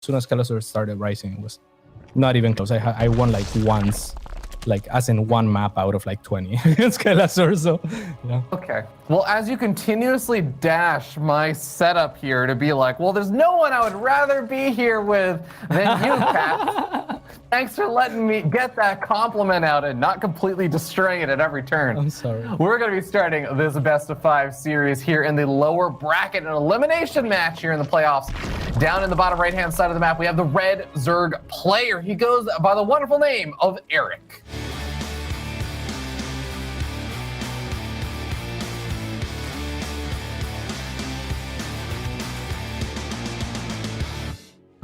soon as Skelesaur started rising, it was not even close. I won like once, like as in one map out of like 20 against Skelesaur. So yeah. Okay. Well, as you continuously dash my setup here to be like, well, there's no one I would rather be here with than you, Kat. Thanks for letting me get that compliment out and not completely destroying it at every turn. I'm sorry. We're going to be starting this best of 5 series here in the lower bracket, an elimination match here in the playoffs. Down in the bottom right-hand side of the map, we have the red Zerg player. He goes by the wonderful name of Erik.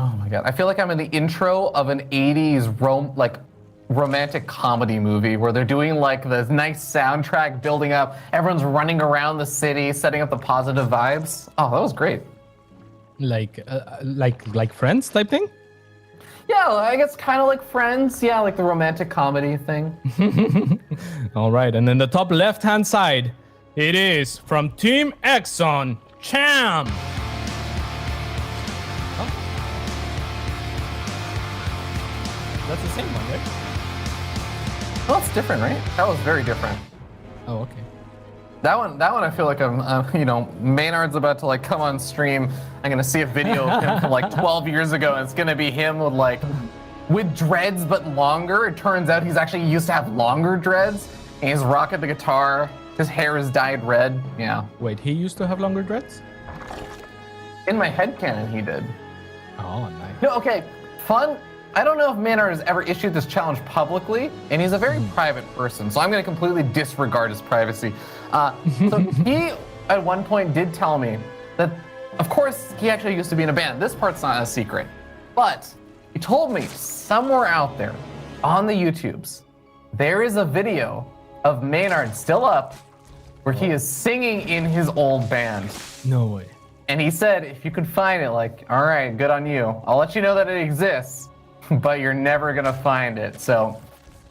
Oh my god, I feel like I'm in the intro of an 80s romantic comedy movie where they're doing like this nice soundtrack building up. Everyone's running around the city, setting up the positive vibes. Oh, that was great. Like Friends type thing? Yeah, I guess kind of like Friends. Yeah, like the romantic comedy thing. All right, and then the top left-hand side, it is from Team Exxon, Cham. That's the same one, right? Well, it's different, right? That was very different. Oh, okay. That one, I feel like Maynard's about to like come on stream. I'm gonna see a video of him from like 12 years ago, and it's gonna be him with dreads but longer. It turns out he's actually used to have longer dreads, and he's rocking the guitar. His hair is dyed red. Yeah. Wait, he used to have longer dreads? In my headcanon, he did. Oh, nice. No, okay. Fun. I don't know if Maynard has ever issued this challenge publicly, and he's a very private person, so I'm going to completely disregard his privacy. So he, at one point, did tell me that, of course, he actually used to be in a band. This part's not a secret. But he told me somewhere out there on the YouTubes, there is a video of Maynard still up where he is singing in his old band. No way. And he said, if you could find it, like, all right, good on you. I'll let you know that it exists, but you're never gonna find it. So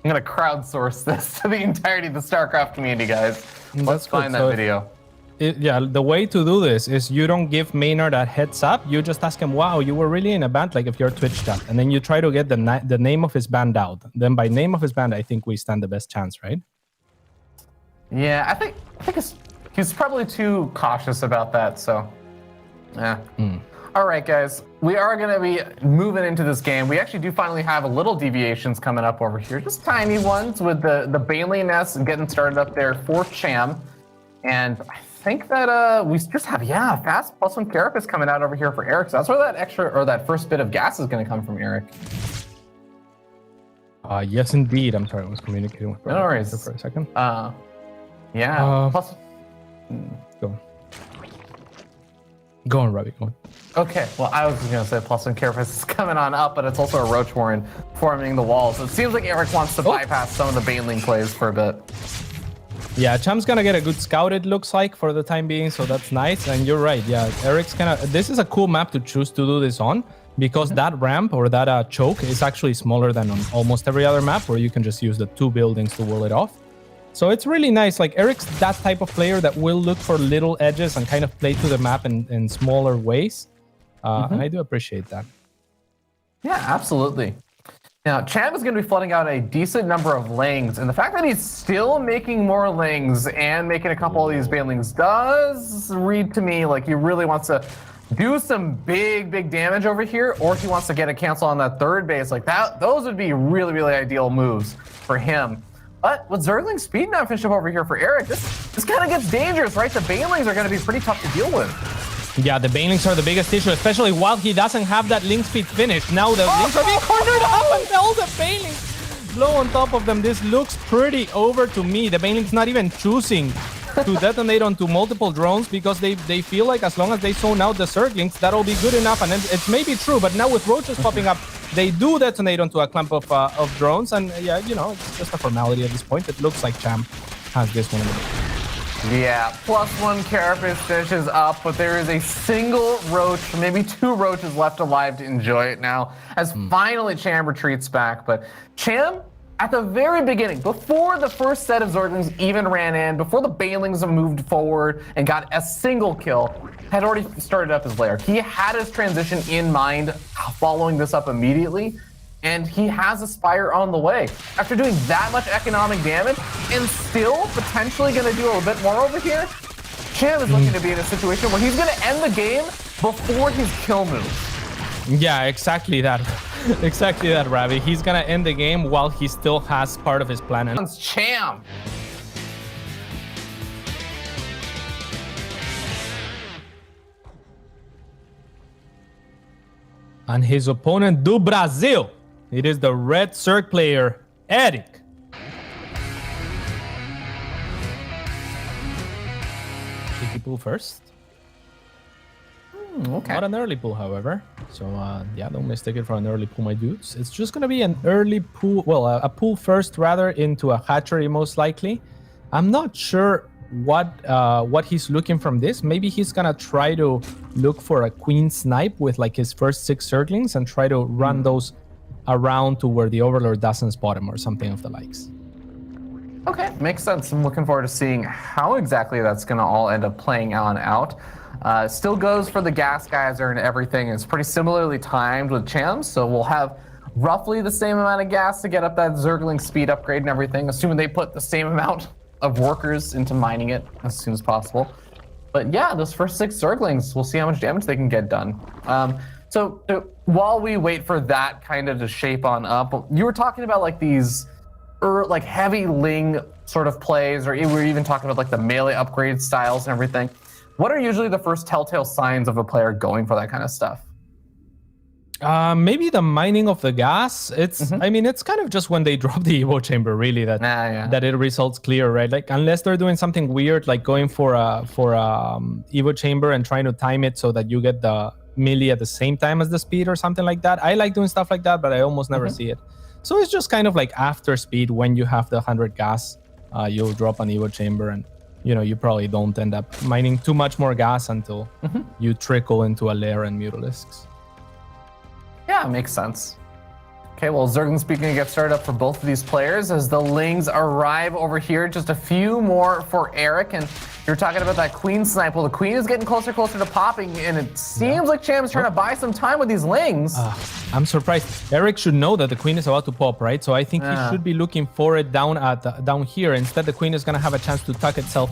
I'm gonna crowdsource this to the entirety of the StarCraft community, guys. Let's find that video. Yeah, the way to do this is you don't give Maynard a heads up. You just ask him, wow, you were really in a band, like if you're Twitch chat. And then you try to get the name of his band out. Then by name of his band, I think we stand the best chance, right? Yeah, I think he's probably too cautious about that, so yeah. All right, guys, we are going to be moving into this game. We actually do finally have a little deviations coming up over here, just tiny ones with the Bailey nest getting started up there for Cham. And I think that we just have, fast +1 carapace coming out over here for Erik. So that's where that extra, or that first bit of gas is going to come from, Erik. Yes, indeed. I'm sorry, I was communicating with no worries. for a second. Yeah. Go on, Robbie, go on. Okay, well, I was just going to say +1 carapace is coming on up, but it's also a Roach Warren forming the wall. So it seems like Erik wants to bypass some of the Baneling plays for a bit. Yeah, Cham's gonna get a good scout, it looks like, for the time being, so that's nice. And you're right, yeah, Erik's this is a cool map to choose to do this on, because that ramp or that choke is actually smaller than on almost every other map, where you can just use the 2 buildings to wall it off. So it's really nice. Like, Erik's that type of player that will look for little edges and kind of play to the map in smaller ways. And I do appreciate that. Yeah, absolutely. Now, Cham is going to be flooding out a decent number of lings, and the fact that he's still making more lings and making a couple of these banelings does read to me like he really wants to do some big damage over here, or he wants to get a cancel on that third base. Like that, those would be really ideal moves for him. But with Zergling's speed now finished up over here for Erik, this kind of gets dangerous, right? The banelings are going to be pretty tough to deal with. Yeah, the banelings are the biggest issue, especially while he doesn't have that link speed finished. Now the links are being cornered up and all the banelings blow on top of them. This looks pretty over to me. The banelings not even choosing to detonate onto multiple drones because they feel like as long as they zone out the Zerglings, that'll be good enough. And it's maybe true, but now with roaches popping up, they do detonate onto a clump of drones. And yeah, you know, it's just a formality at this point. It looks like Cham has this one. Yeah, +1 carapace finishes up, but there is a single roach, maybe 2 roaches left alive to enjoy it now, as finally Cham retreats back. But Cham at the very beginning, before the first set of Zerglings even ran in, before the Banelings moved forward and got a single kill, had already started up his lair. He had his transition in mind, following this up immediately, and he has a Spire on the way. After doing that much economic damage, and still potentially going to do a little bit more over here, Cham is looking to be in a situation where he's going to end the game before his kill move. Yeah, exactly that. Exactly that, Ravi. He's gonna end the game while he still has part of his plan. And It's Cham. his opponent do Brazil. It is the red Zerg player, Erik. Cheeky pull first. Okay. Not an early pull, however. So, yeah, don't mistake it for an early pull, my dudes. It's just going to be an early pull, well, a pull first, rather, into a hatchery, most likely. I'm not sure what he's looking from this. Maybe he's going to try to look for a queen snipe with, like, his first 6 Zerglings and try to run those around to where the Overlord doesn't spot him or something of the likes. Okay, makes sense. I'm looking forward to seeing how exactly that's going to all end up playing on out. Still goes for the gas geyser and everything. It's pretty similarly timed with Cham, so we'll have roughly the same amount of gas to get up that Zergling speed upgrade and everything, assuming they put the same amount of workers into mining it as soon as possible. But yeah, those first 6 Zerglings, we'll see how much damage they can get done. So while we wait for that kind of to shape on up, you were talking about like these like heavy Ling sort of plays, or we were even talking about like the melee upgrade styles and everything. What are usually the first telltale signs of a player going for that kind of stuff? Maybe the mining of the gas. It's, I mean, it's kind of just when they drop the Evo chamber, really, that it results clear, right? Like, unless they're doing something weird, like going for a Evo chamber and trying to time it so that you get the melee at the same time as the speed or something like that. I like doing stuff like that, but I almost never see it. So it's just kind of like after speed, when you have the 100 gas, you'll drop an Evo chamber, and you know, you probably don't end up mining too much more gas until you trickle into a lair and Mutalisks. Yeah, makes sense. Okay, well, Zerglings speaking get started up for both of these players as the Lings arrive over here. Just a few more for Erik, and you're talking about that queen snipe. Well, the queen is getting closer to popping, and it seems like Cham is trying to buy some time with these Lings. I'm surprised. Erik should know that the queen is about to pop, right? So I think he should be looking for it down here. Instead, the queen is going to have a chance to tuck itself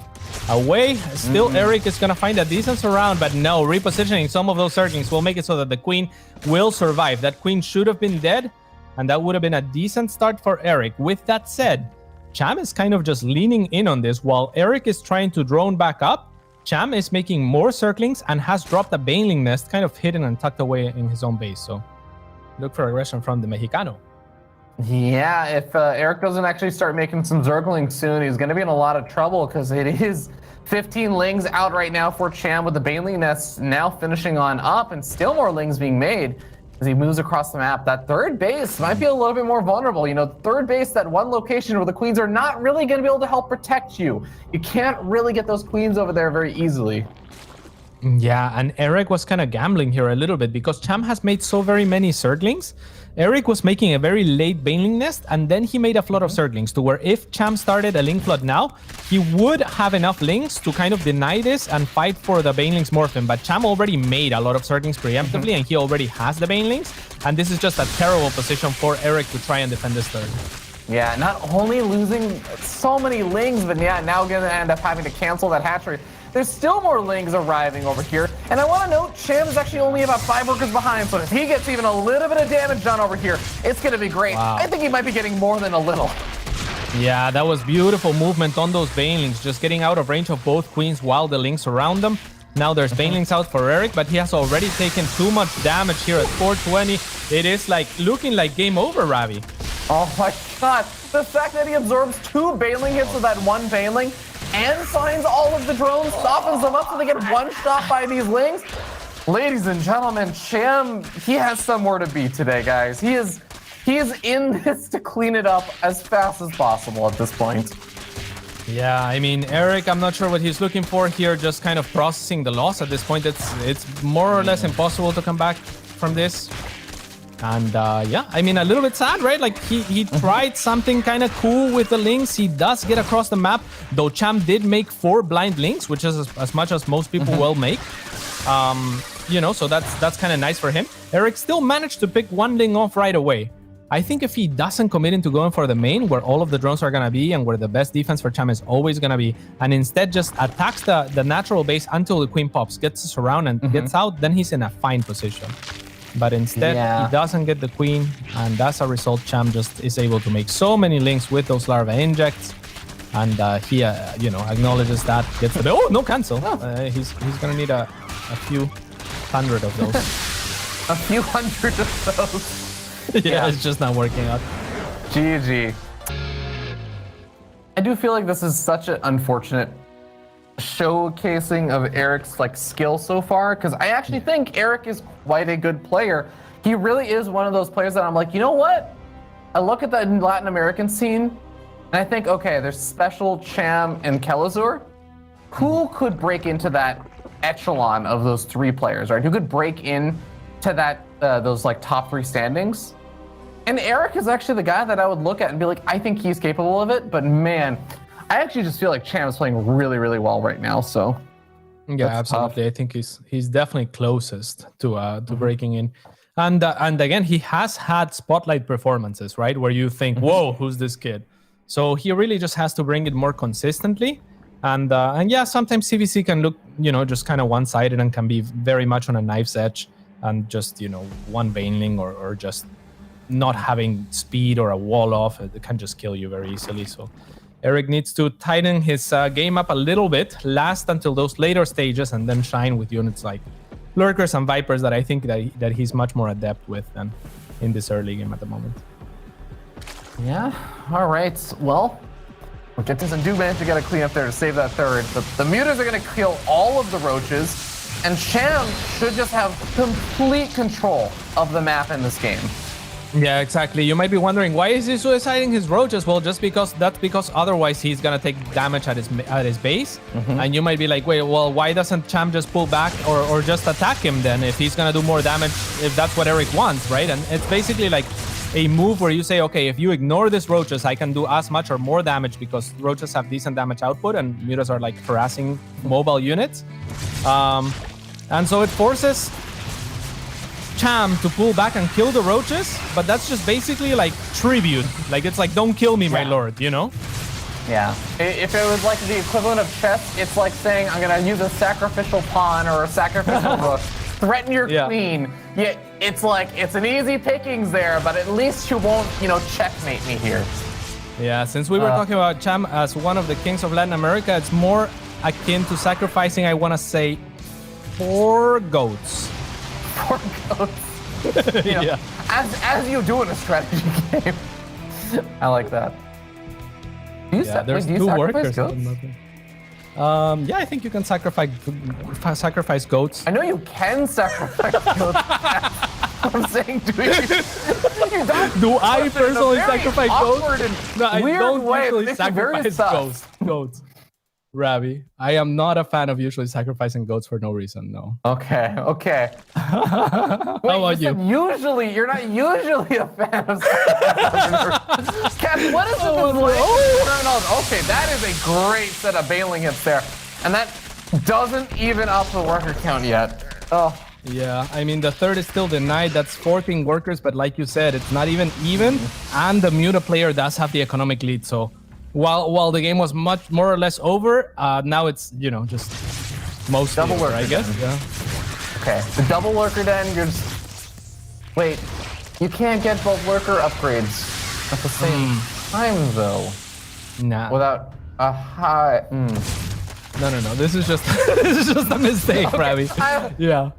away. Still, Erik is going to find a decent surround, but no, repositioning some of those Zerglings will make it so that the queen will survive. That queen should have been dead, and that would have been a decent start for Erik. With that said, Cham is kind of just leaning in on this while Erik is trying to drone back up. Cham is making more Zerglings and has dropped a Baneling nest kind of hidden and tucked away in his own base. So look for aggression from the Mexicano. Yeah, if Erik doesn't actually start making some Zerglings soon, he's going to be in a lot of trouble, because it is 15 Lings out right now for Cham, with the Baneling nests now finishing on up, and still more Lings being made as he moves across the map. That third base might be a little bit more vulnerable. You know, third base, that one location where the queens are not really going to be able to help protect you. You can't really get those queens over there very easily. Yeah, and Erik was kind of gambling here a little bit because Cham has made so very many Zerglings. Erik was making a very late Baneling nest, and then he made a flood of Zerglings to where if Cham started a Ling flood now, he would have enough Lings to kind of deny this and fight for the Banelings Morphin. But Cham already made a lot of Zerglings preemptively, and he already has the Banelings, and this is just a terrible position for Erik to try and defend this third. Yeah, not only losing so many Lings, but yeah, now going to end up having to cancel that hatchery. There's still more Lings arriving over here, and I want to note Cham is actually only about 5 workers behind, so if he gets even a little bit of damage done over here, it's going to be great. Wow. I think he might be getting more than a little. Yeah, that was beautiful movement on those Banelings, just getting out of range of both queens while the Lings surround them. Now there's Banelings out for Erik, but he has already taken too much damage here at 420. It is like looking like game over, Ravi. Oh my god, the fact that he absorbs 2 Baneling hits with that one Baneling and finds all of the drones, softens them up so they get one shot by these Lings. Ladies and gentlemen, Cham, he has somewhere to be today, guys. He is in this to clean it up as fast as possible at this point. Yeah, I mean, Erik, I'm not sure what he's looking for here, just kind of processing the loss at this point. It's more or less impossible to come back from this. And yeah, I mean, a little bit sad, right? Like he tried something kind of cool with the links. He does get across the map, though Cham did make 4 blind links, which is as much as most people will make. You know, so that's kind of nice for him. Erik still managed to pick 1 link off right away. I think if he doesn't commit into going for the main, where all of the drones are going to be and where the best defense for Cham is always going to be, and instead just attacks the natural base until the queen pops, gets us around and gets out, then he's in a fine position. But instead, he doesn't get the queen, and as a result, Cham just is able to make so many links with those larva injects, and he, you know, acknowledges that, gets the... Oh, no cancel. He's going to need a few hundred of those. A few hundred of those. Yeah, it's just not working out. GG. I do feel like this is such an unfortunate showcasing of Erik's like skill so far, because I actually think Erik is quite a good player. He really is one of those players that I'm like, you know what? I look at the Latin American scene and I think, okay, there's Special, Cham, and Kelazur. Who could break into that echelon of those 3 players, right? Who could break in to that those like top 3 standings? And Erik is actually the guy that I would look at and be like, I think he's capable of it. But man, I actually just feel like Cham is playing really, really well right now. So yeah, absolutely. Tough. I think he's definitely closest to breaking in. And again, he has had spotlight performances, right? Where you think, whoa, who's this kid? So he really just has to bring it more consistently. And yeah, sometimes CVC can look, you know, just kind of one-sided and can be very much on a knife's edge and just, you know, one baneling or just not having speed or a wall off. It can just kill you very easily. So Erik needs to tighten his game up a little bit, last until those later stages, and then shine with units like Lurkers and Vipers that I think that he's much more adept with than in this early game at the moment. Yeah, all right. Well, Jettinson do manage to get a clean up there to save that third. The mutas are going to kill all of the roaches, and Cham should just have complete control of the map in this game. Yeah, exactly. You might be wondering, why is he suiciding his roaches? Well, just because otherwise he's gonna take damage at his base. And you might be like, wait, well, why doesn't Cham just pull back or just attack him then if he's gonna do more damage, if that's what Erik wants, right? And it's basically like a move where you say, okay, if you ignore these roaches, I can do as much or more damage because roaches have decent damage output and mutas are like harassing mobile units. And so it forces Cham to pull back and kill the roaches, but that's just basically like tribute. Like, it's like, don't kill me, my lord, you know? Yeah. If it was like the equivalent of chess, it's like saying, I'm gonna use a sacrificial pawn or a sacrificial rook, threaten your queen. Yeah, it's like, it's an easy pickings there, but at least you won't, you know, checkmate me here. Yeah, since we were talking about Cham as one of the kings of Latin America, it's more akin to sacrificing, I want to say, 4 goats. 4 goats. You know, yeah. As you do in a strategy game. I like that. There's 2 workers. Yeah, I think you can sacrifice goats. I know you can sacrifice goats. I'm saying, do I personally sacrifice goats? No, I don't usually sacrifice goats. Ravi, I am not a fan of usually sacrificing goats for no reason, no. Okay. How about you? Usually, you're not usually a fan of sacrificing. Cat, what is this? Okay, that is a great set of bailing hits there. And that doesn't even up the worker count yet. Oh. Yeah, I mean, the third is still denied. That's 14 workers, but like you said, it's not even. And the muta player does have the economic lead, so while the game was much more or less over, now it's, you know, just mostly double over, lurker, I guess. then. Yeah. Okay, the double lurker then, you're just... Wait, you can't get both lurker upgrades at the same time, though. Nah. Without a high... No. This is just this is just a mistake, Ravi. Yeah.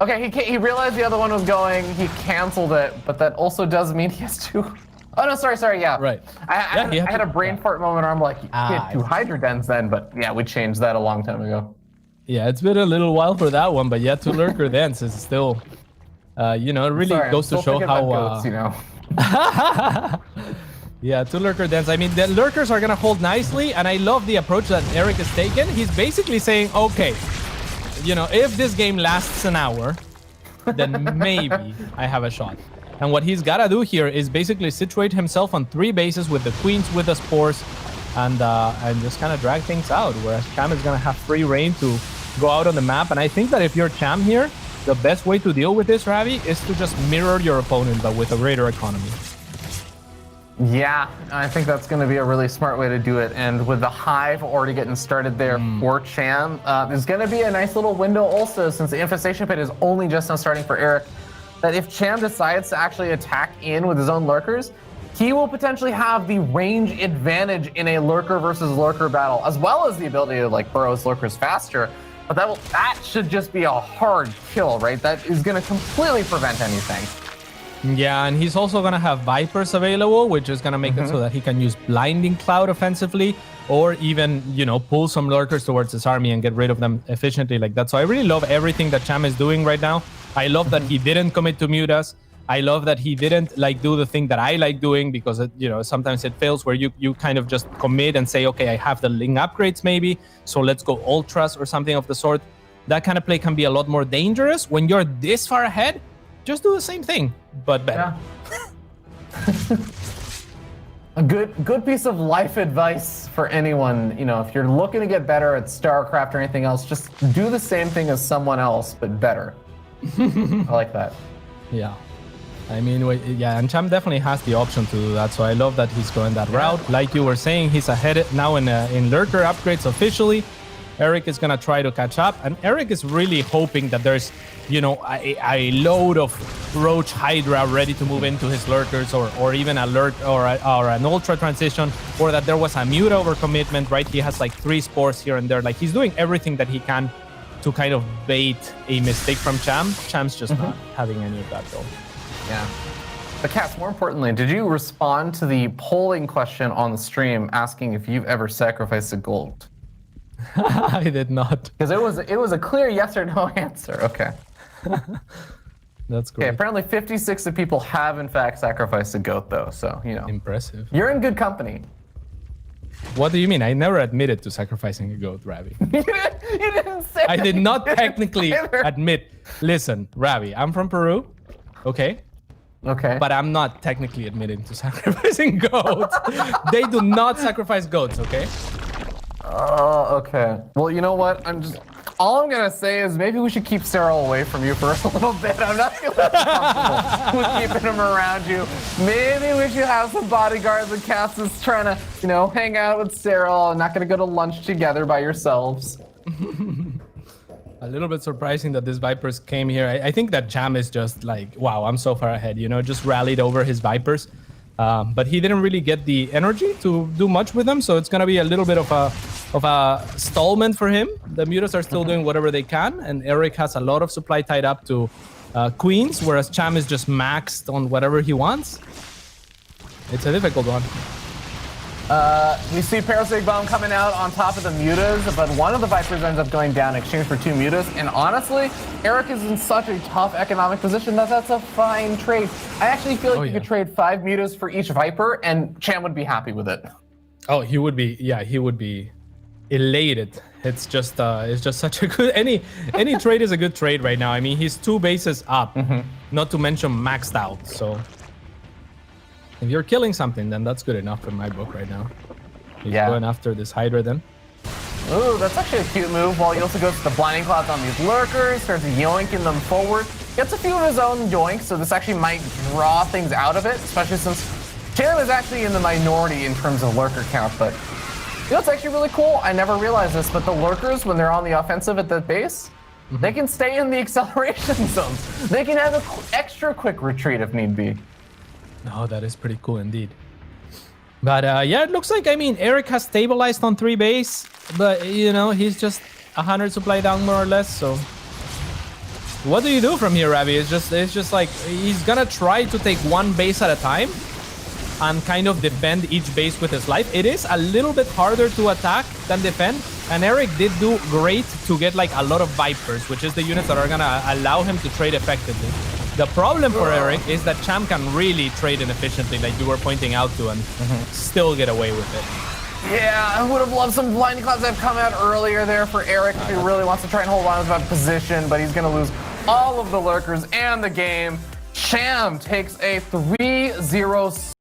Okay, he realized the other one was going. He canceled it, but that also does mean he has to... Oh, no, sorry, yeah. Right. I had a brain fart moment where I'm like, he had 2 Hydra Dens then, but yeah, we changed that a long time ago. Yeah, it's been a little while for that one, but yeah, 2 Lurker Dens is still, you know, it really goes to show how... goats, you know. Yeah, 2 Lurker Dens. I mean, the Lurkers are going to hold nicely, and I love the approach that Erik has taken. He's basically saying, okay, you know, if this game lasts an hour, then maybe I have a shot. And what he's gotta do here is basically situate himself on 3 bases with the queens, with the spores, and just kind of drag things out. Whereas Cham is gonna have free reign to go out on the map. And I think that if you're Cham here, the best way to deal with this, Ravi, is to just mirror your opponent, but with a greater economy. Yeah, I think that's going to be a really smart way to do it. And with the hive already getting started there for Cham, there's going to be a nice little window also, since the infestation pit is only just now starting for Erik, that if Cham decides to actually attack in with his own lurkers, he will potentially have the range advantage in a lurker versus lurker battle, as well as the ability to like burrow his lurkers faster. But that should just be a hard kill, right? That is going to completely prevent anything. Yeah, and he's also going to have Vipers available, which is going to make it so that he can use Blinding Cloud offensively, or even, you know, pull some lurkers towards his army and get rid of them efficiently like that. So I really love everything that Cham is doing right now. I love that he didn't commit to Mutas. I love that he didn't like do the thing that I like doing, because it, you know, sometimes it fails where you kind of just commit and say, okay, I have the Ling upgrades maybe, so let's go Ultras or something of the sort. That kind of play can be a lot more dangerous. When you're this far ahead, just do the same thing, but better. Yeah. A good piece of life advice for anyone. You know, if you're looking to get better at StarCraft or anything else, just do the same thing as someone else, but better. I like that. Yeah. I mean, yeah, and Cham definitely has the option to do that, so I love that he's going that route. Like you were saying, he's ahead now in lurker upgrades officially. Erik is going to try to catch up, and Erik is really hoping that there's, you know, a load of Roach Hydra ready to move into his lurkers, or even a lurk or an Ultra transition, or that there was a Muta overcommitment, right? He has like 3 spores here and there. Like, he's doing everything that he can to kind of bait a mistake from Cham. Cham's just not having any of that, though. Yeah. But Cass, more importantly, did you respond to the polling question on the stream asking if you've ever sacrificed a gold? I did not. Because it was a clear yes or no answer. Okay. That's great. Okay, apparently 56 of people have in fact sacrificed a goat, though. So, you know. Impressive. You're in good company. What do you mean? I never admitted to sacrificing a goat, Ravi. You didn't say I did not technically admit. Listen, Ravi, I'm from Peru. Okay. Okay. But I'm not technically admitting to sacrificing goats. They do not sacrifice goats, okay? Oh, okay. Well, you know what? All I'm gonna say is maybe we should keep Cyril away from you for a little bit. I'm not feeling comfortable with keeping him around you. Maybe we should have some bodyguards and Cass is trying to, you know, hang out with Cyril and not gonna go to lunch together by yourselves. A little bit surprising that these Vipers came here. I think that Cham is just like, wow, I'm so far ahead, you know, just rallied over his Vipers. But he didn't really get the energy to do much with them, so it's going to be a little bit of a stallment for him. The Mutas are still doing whatever they can, and Erik has a lot of supply tied up to Queens, whereas Cham is just maxed on whatever he wants. It's a difficult one. We see Parasitic Bomb coming out on top of the Mutas, but one of the Vipers ends up going down in exchange for 2 Mutas. And honestly, Erik is in such a tough economic position that that's a fine trade. I actually feel like you could trade 5 Mutas for each Viper, and Cham would be happy with it. Oh, he would be. Yeah, he would be elated. It's just such a good. Any trade is a good trade right now. I mean, he's 2 bases up, not to mention maxed out. So. If you're killing something, then that's good enough in my book right now. He's going after this Hydra then. Ooh, that's actually a cute move. While he also goes to the Blinding Clouds on these lurkers, starts yoinking them forward. Gets a few of his own yoinks, so this actually might draw things out of it, especially since Cham is actually in the minority in terms of lurker count. But you know, it's actually really cool. I never realized this, but the lurkers, when they're on the offensive at the base, they can stay in the acceleration zones. They can have an extra quick retreat if need be. Oh, that is pretty cool indeed. But yeah, it looks like, I mean, Erik has stabilized on 3 base, but you know, he's just 100 supply down more or less. So what do you do from here, Ravi? It's just like he's gonna try to take 1 base at a time and kind of defend each base with his life. It is a little bit harder to attack than defend, and Erik did do great to get like a lot of Vipers, which is the units that are gonna allow him to trade effectively. The problem for Erik is that Cham can really trade inefficiently, like you were pointing out to, and still get away with it. Yeah, I would have loved some Blinding Clouds that have come out earlier there for Erik if he really wants to try and hold on to that position, but he's going to lose all of the lurkers and the game. Cham takes a 3-0